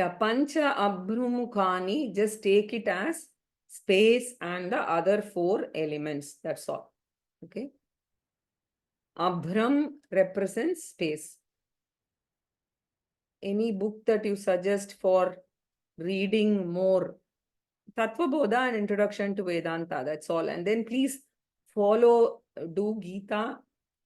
Yeah, Pancha Abhrumukhani, just take it as space and the other 4 elements. That's all. Okay. Abhram represents space. Any book that you suggest for reading more? Tattva Bodha and Introduction to Vedanta. That's all. And then please follow, do Gita.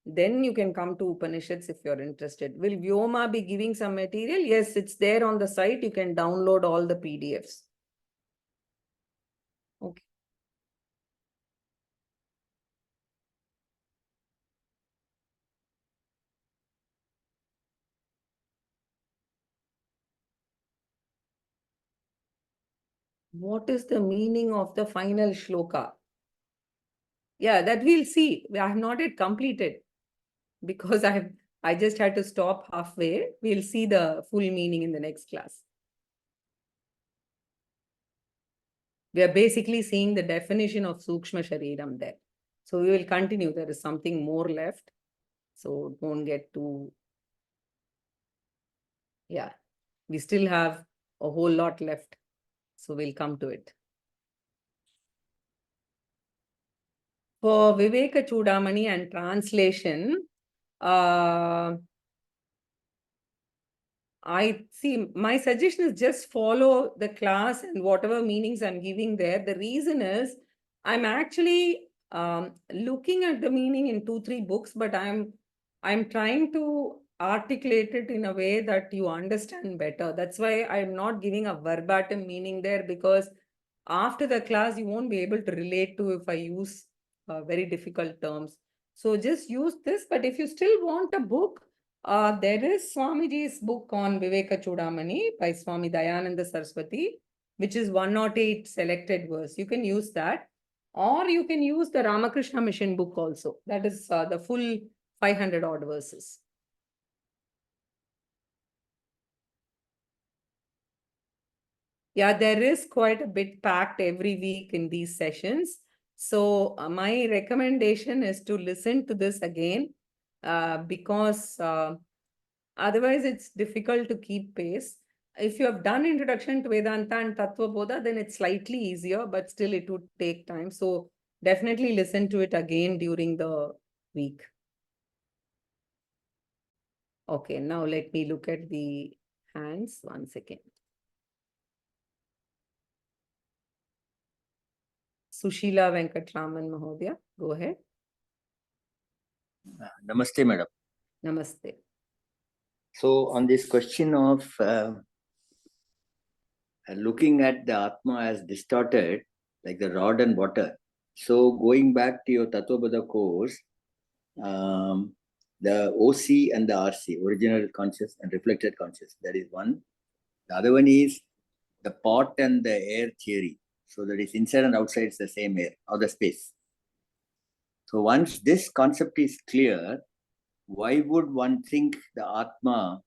Then you can come to Upanishads if you're interested. Will Vyoma be giving some material? Yes, it's there on the site. You can download all the PDFs. Okay. What is the meaning of the final shloka? Yeah, that we'll see. I have not yet completed because I just had to stop halfway. We'll see the full meaning in the next class. We are basically seeing the definition of Sukshma Shariram there. So we will continue. There is something more left. So don't get too... Yeah, we still have a whole lot left. So we'll come to it. For Vivekachudamani and translation, I see, my suggestion is just follow the class and whatever meanings I'm giving there. The reason is I'm actually looking at the meaning in 2-3 books, but I'm trying to articulate it in a way that you understand better. That's why I'm not giving a verbatim meaning there, because after the class, you won't be able to relate to if I use very difficult terms. So just use this. But if you still want a book, there is Swamiji's book on Vivekachudamani by Swami Dayananda Saraswati, which is 108 selected verse. You can use that. Or you can use the Ramakrishna Mission book also. That is the full 500 odd verses. Yeah, there is quite a bit packed every week in these sessions. So my recommendation is to listen to this again because otherwise it's difficult to keep pace. If you have done Introduction to Vedanta and Tattva Bodha, then it's slightly easier, but still it would take time. So definitely listen to it again during the week. Okay, now let me look at the hands. 1 second. Sushila Venkatraman Mahodaya, go ahead. Namaste, madam. Namaste. So on this question of looking at the Atma as distorted, like the rod and water. So going back to your Tattva Bodha course, the OC and the RC, original conscious and reflected conscious, that is one. The other one is the pot and the air theory. So that is inside and outside is the same air or the space. So once this concept is clear, why would one think the Atma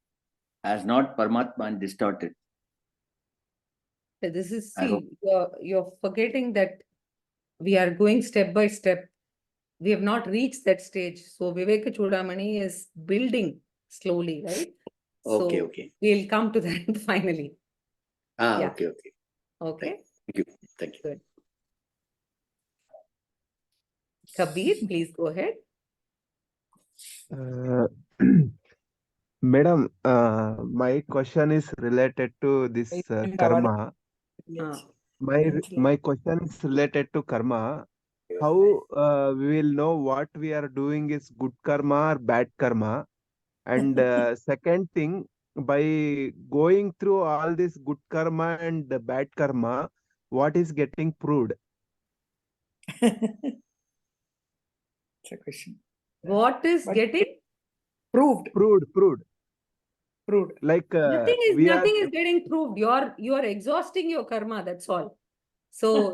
as not Paramatma and distorted? This is, see, you're forgetting that we are going step by step. We have not reached that stage. So Vivekachudamani is building slowly, right? Okay, so okay. We'll come to that finally. Yeah. Okay, okay. Okay. Thank you. Thank you. Good. Kabir, please go ahead. Madam, my question is related to this karma. My question is related to karma. How we will know what we are doing is good karma or bad karma? And second thing, by going through all this good karma and the bad karma, what is getting proved? It's a question. What is getting proved? Proved. Like nothing is getting proved. You're exhausting your karma. That's all. So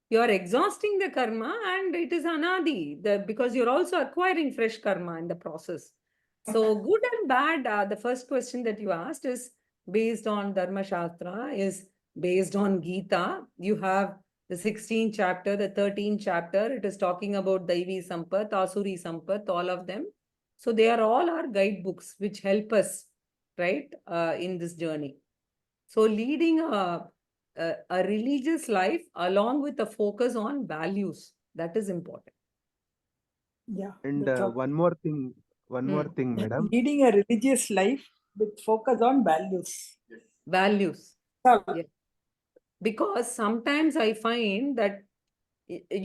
you're exhausting the karma, and it is anadi. Because you're also acquiring fresh karma in the process. So good and bad. The first question that you asked is based on Dharma Shastra, is based on Gita. You have the 16th chapter, the 13th chapter. It is talking about Daivi Sampat, Asuri Sampat, all of them. So they are all our guidebooks which help us, right, in this journey. So leading a religious life along with a focus on values, that is important. Yeah. And that's what- one more thing, madam. Leading a religious life with focus on values. Values. So, Yeah. Because sometimes I find that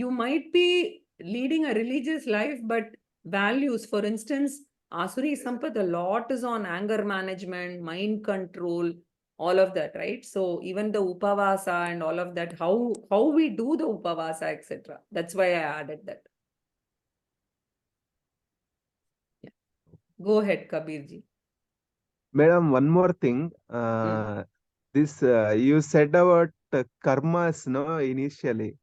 you might be leading a religious life, but values, for instance, Asuri Sampath, a lot is on anger management, mind control, all of that, right? So even the upavasa and all of that, how we do the upavasa, etc. That's why I added that. Yeah. Go ahead, Kabirji. Madam, one more thing. This you said about karmas, no, initially.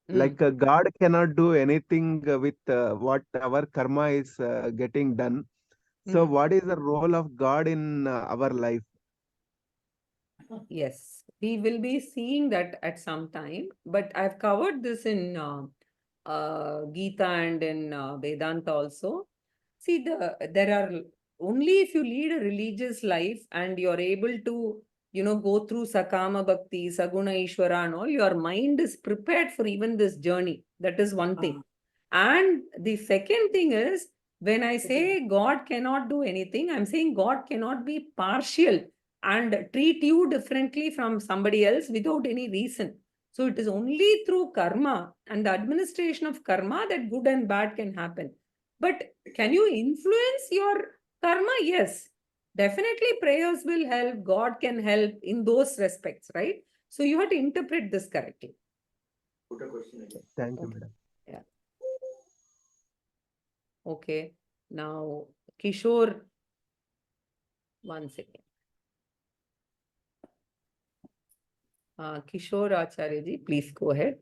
Like God cannot do anything with what our karma is getting done. So, what is the role of God in our life? Yes, we will be seeing that at some time, but I've covered this in Gita and in Vedanta also. See, there are only if you lead a religious life and you're able to, go through Sakama Bhakti, Saguna Ishvara and all, your mind is prepared for even this journey. That is one thing. And the second thing is, when I say God cannot do anything, I'm saying God cannot be partial and treat you differently from somebody else without any reason. So it is only through karma and the administration of karma that good and bad can happen. But can you influence your karma? Yes. Definitely prayers will help. God can help in those respects, right? So you have to interpret this correctly. Thank you, madam. Yeah. Okay. Now, Kishore, one second. Kishore Acharya ji, please go ahead.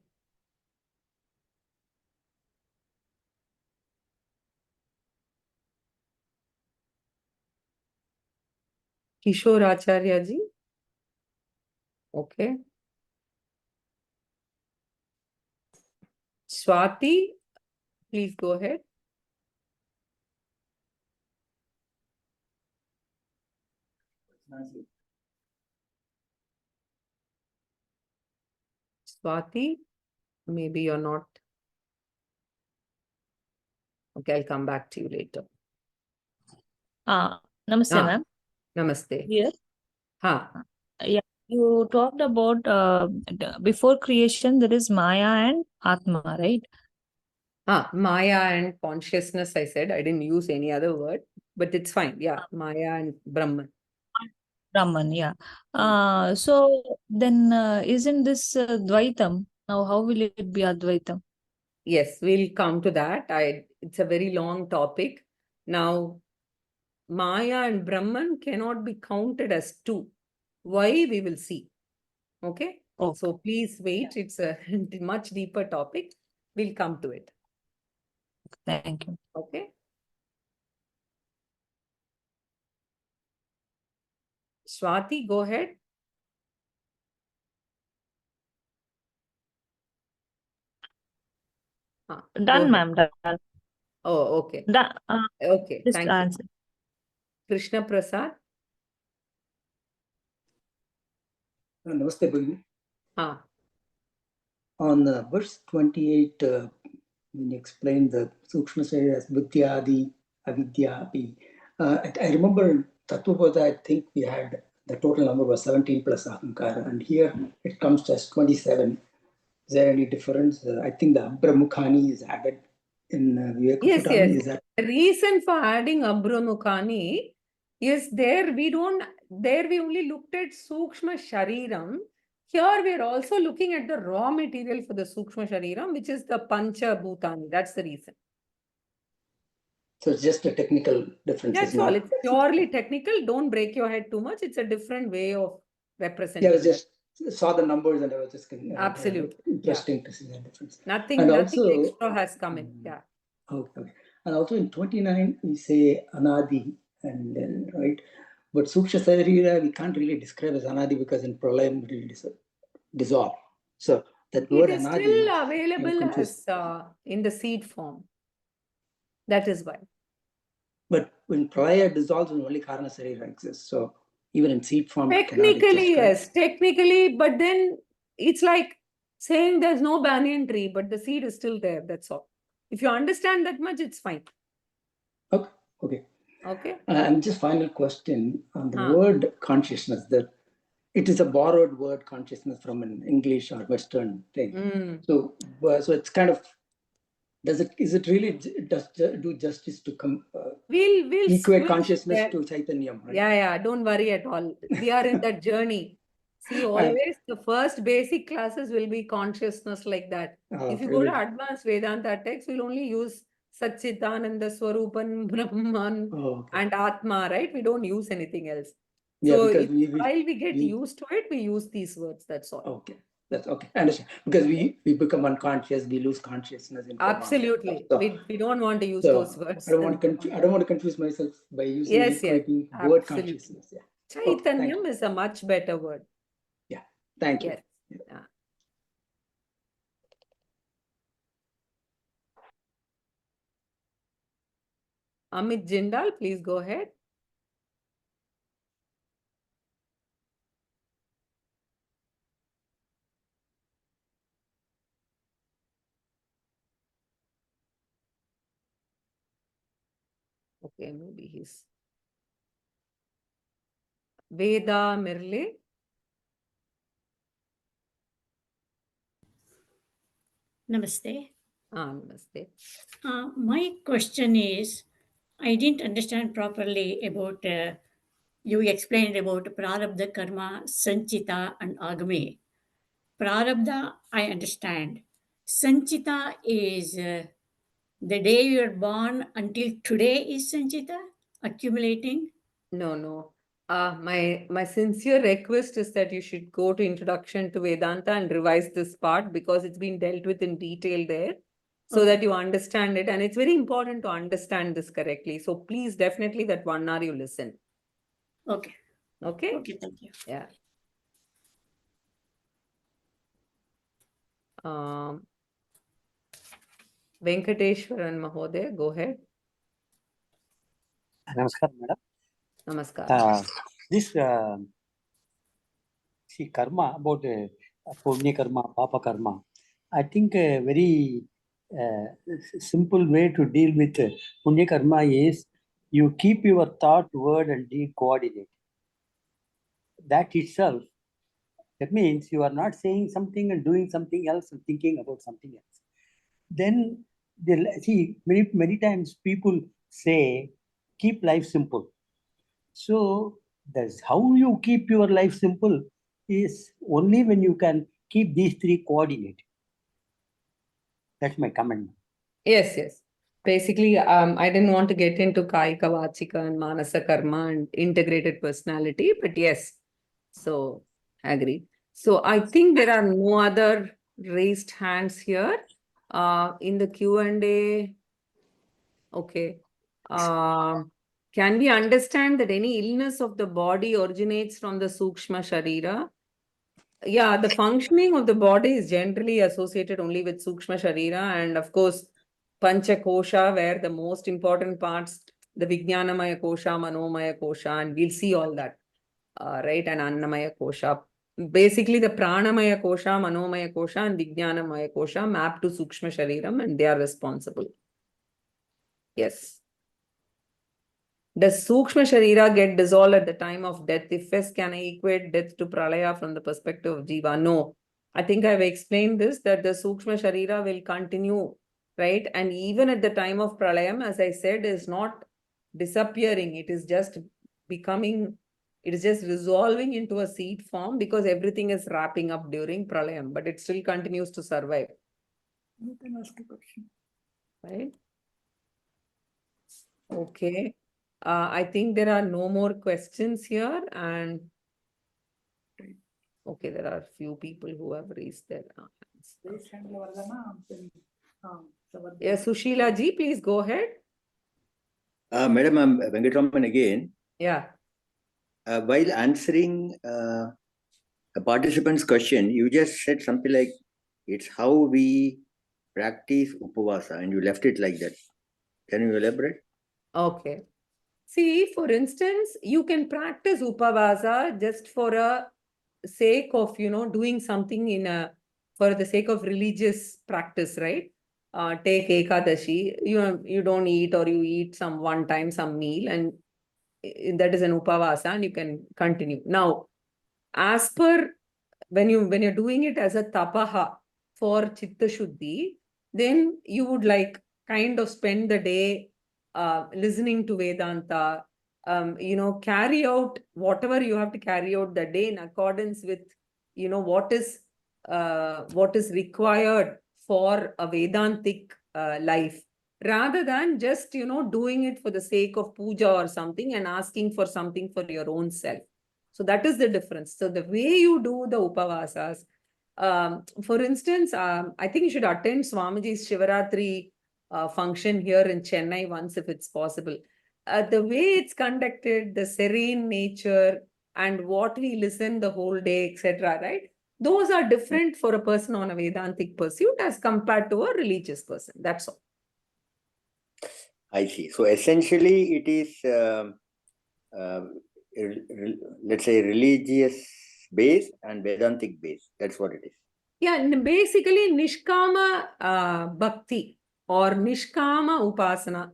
Kishore Acharya ji. Okay. Swati, please go ahead. Swati, maybe you're not. Okay, I'll come back to you later. Namaste, ma'am. Namaste. Here. Yeah. You talked about before creation there is Maya and Atma, right? Maya and consciousness, I said. I didn't use any other word, but it's fine. Yeah, Maya and Brahman. Brahman, yeah. So then isn't this Dvaitam? Now, how will it be Advaitam? Yes, we'll come to that. It's a very long topic. Now, Maya and Brahman cannot be counted as two. Why? We will see. Okay? So please wait. It's a much deeper topic. We'll come to it. Thank you. Okay? Swati, go ahead. Done, ma'am. Done. Oh, okay. Okay, just thank answer. you. Krishna Prasad. Namaste, Bhagini. On verse 28, when you explain the Sukshma Sharira as Vidyadi, Avidya, Api, I remember in Tattvaboda, I think we had the total number was 17 plus Ahankara, and here it comes to as 27. Is there any difference? I think the Abbramukhani is added in Vivekachudamani. Yes. Is that the reason for adding Abbramukhani is there we only looked at Sukshma Shariram. Here we are also looking at the raw material for the Sukshma Shariram, which is the Pancha Bhutani. That's the reason. so? It's just a technical difference. That's all. It's purely technical. Don't break your head too much. It's a different way of representing. Yeah, I just saw the numbers and I was just absolutely interesting to see the difference. Nothing extra has come in. Yeah. Okay. And also in 29 we say Anadi, and then right, but Suksha Sarira we can't really describe as Anadi because in Pralayam it will dissolve. So that word It is Anadi still available as in the seed form. That is why. But when Pralaya dissolves, only Karana Sarira exists. So even in seed form, cannot Technically, exist, right? yes. Technically, but then it's like saying there's no banyan tree, but the seed is still there. That's all. If you understand that much, it's fine. Okay. Okay. Okay. And just final question on the Huh. word consciousness. That it is a borrowed word, consciousness, from an English or Western thing. Mm. So it's kind of, is it really does do justice to We'll equate switch consciousness there. to Chaitanyam, right? Yeah, don't worry at all. We are in that journey. See, always the first basic classes will be consciousness like that. If you go to advanced Vedanta text, we'll only use Satchitananda, Swarupan, Brahman, and Atma, right? We don't use anything else. Yeah, So because while we get used to it, we use these words. That's all. Okay. That's okay. I understand. Because we become unconscious, we lose consciousness in Absolutely. So, we don't want to use those words. I don't want to confuse myself by using equating word Absolutely. consciousness. Yeah. Chaitanyam is a much better word. Yeah. Thank you. Yes. Yeah. Amit Jindal, please go ahead. Okay, maybe he's Veda Mirle. Namaste. Namaste. My question is, I didn't understand properly about, you explained about prarabdha, karma, sanchita and agame. Prarabdha, I understand. Sanchita is the day you are born until today is sanchita, accumulating? No. My sincere request is that you should go to Introduction to Vedanta and revise this part because it's been dealt with in detail there so that you understand it. And it's very important to understand this correctly. So please, definitely that 1 hour you listen. Okay. Okay? Okay, thank you. Yeah. Venkateshwaran Mahoday, go ahead. Namaskar, madam. Namaskar. This see karma about punya karma, papa karma. I think a very simple way to deal with punya karma is you keep your thought, word, and deed coordinate. That itself, that means you are not saying something and doing something else and thinking about something else. Then see many times people say keep life simple. So that's how you keep your life simple is only when you can keep these three coordinate. That's my comment. Yes. Basically, I didn't want to get into Kaika, Vachika and Manasa Karma and integrated personality, but yes. So, agree. So, I think there are no other raised hands here. In the Q&A, okay. Can we understand that any illness of the body originates from the Sukshma Sharira? Yeah, the functioning of the body is generally associated only with Sukshma Sharira and of course Pancha Kosha, where the most important parts, the Vijnanamaya Kosha, Manomaya Kosha, and we'll see all that, right? And Annamaya Kosha. Basically, the Pranamaya Kosha, Manomaya Kosha, and Vijnanamaya Kosha map to Sukshma Shariram and they are responsible. Yes. Does Sukshma Sharira get dissolved at the time of death? If yes, can I equate death to Pralaya from the perspective of Jiva? No. I think I've explained this, that the Sukshma Sharira will continue, right? And even at the time of Pralayam, as I said, is not disappearing. It is just becoming, it is just resolving into a seed form because everything is wrapping up during Pralayam, but it still continues to survive. You can ask a question. Right? Okay. I think there are no more questions here and okay, there are few people who have raised their hands. Yeah, Sushila ji, please go ahead. Madam, I'm Venkataraman again. Yeah. While answering a participant's question, you just said something like, it's how we practice upavasa, and you left it like that. Can you elaborate? Okay. See, for instance, you can practice upavasa just for a sake of, doing something for the sake of religious practice, right? Take Ekadashi, you don't eat, or you eat some one time, some meal, and that is an upavasa, and you can continue. Now, as per when you're doing it as a tapaha for chitta shuddhi, then you would like kind of spend the day listening to Vedanta, carry out whatever you have to carry out the day in accordance with, what is required for a Vedantic life, rather than just, doing it for the sake of puja or something and asking for something for your own self. So that is the difference. So the way you do the upavasas, for instance, I think you should attend Swamiji's Shivaratri function here in Chennai once if it's possible. The way it's conducted, the serene nature, and what we listen the whole day, etc., right? Those are different for a person on a Vedantic pursuit as compared to a religious person. That's all. I see. So essentially, it is, let's say, religious base and Vedantic base. That's what it is. Yeah, basically Nishkama Bhakti or Nishkama Upasana.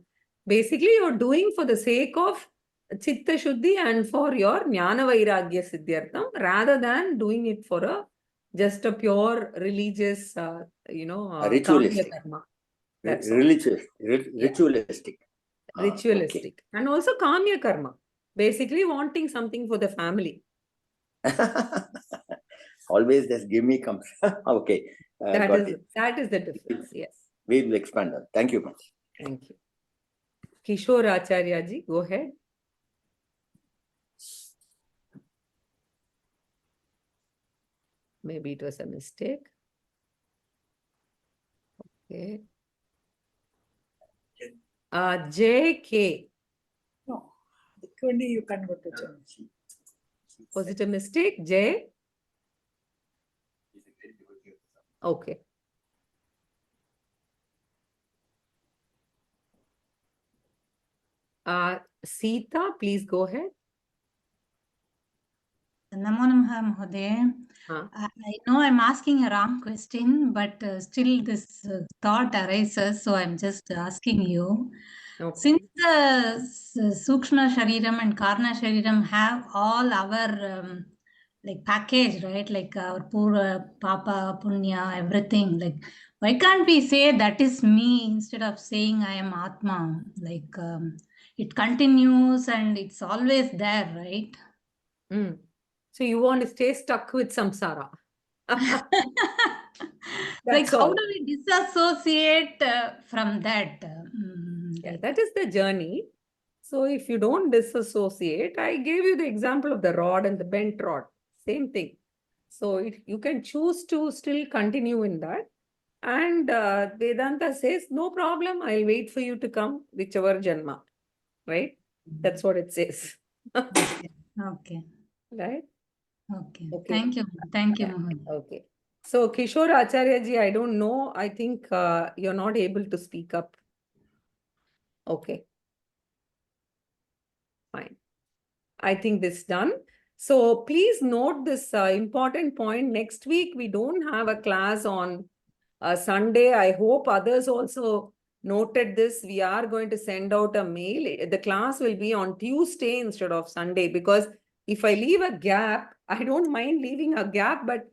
Basically, you're doing for the sake of Chitta Shuddhi and for your Jnana Vairagya Siddhyartham, rather than doing it for just a pure religious, Ritualistic. Kamya karma. That's all. Ritualistic. Ritualistic. And also Kamya karma. Basically wanting something for the family. Always this give me comes. Okay. That is the difference. Yes. We will expand on. Thank you much. Thank you. Kishore Acharya ji, go ahead. Maybe it was a mistake. Okay. JK. No, only you can go to Chennai. Was it a mistake? J? Okay. Sita, please go ahead. Namo Namaha Mahodaya. I know I'm asking a wrong question, but still this thought arises, so I'm just asking you. Okay. Since the Sukshma Shariram and Karna Shariram have all our like package, right? Like our Pura, Papa, Punya, everything. Like, why can't we say that is me instead of saying I am Atma? Like, it continues and it's always there, right? So you want to stay stuck with samsara. Like, how do we disassociate from that? Yeah, that is the journey. So if you don't disassociate, I gave you the example of the rod and the bent rod. Same thing. So you can choose to still continue in that. And Vedanta says, no problem, I'll wait for you to come, whichever janma. Right? That's what it says. Okay. Right? Okay. Thank you. Thank you, Mohan. Okay. So Kishore Acharya ji, I don't know. I think you're not able to speak up. Okay. Fine. I think this is done. So please note this important point. Next week, we don't have a class on Sunday. I hope others also noted this. We are going to send out a mail. The class will be on Tuesday instead of Sunday, because if I leave a gap, I don't mind leaving a gap, but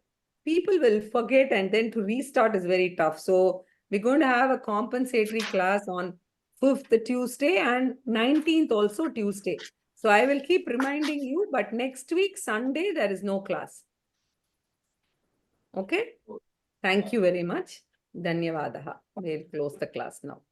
people will forget, and then to restart is very tough. So we're going to have a compensatory class on 5th Tuesday and 19th also Tuesday. So I will keep reminding you, but next week, Sunday, there is no class. Okay? Thank you very much. Dhanyavadaha. We'll close the class now.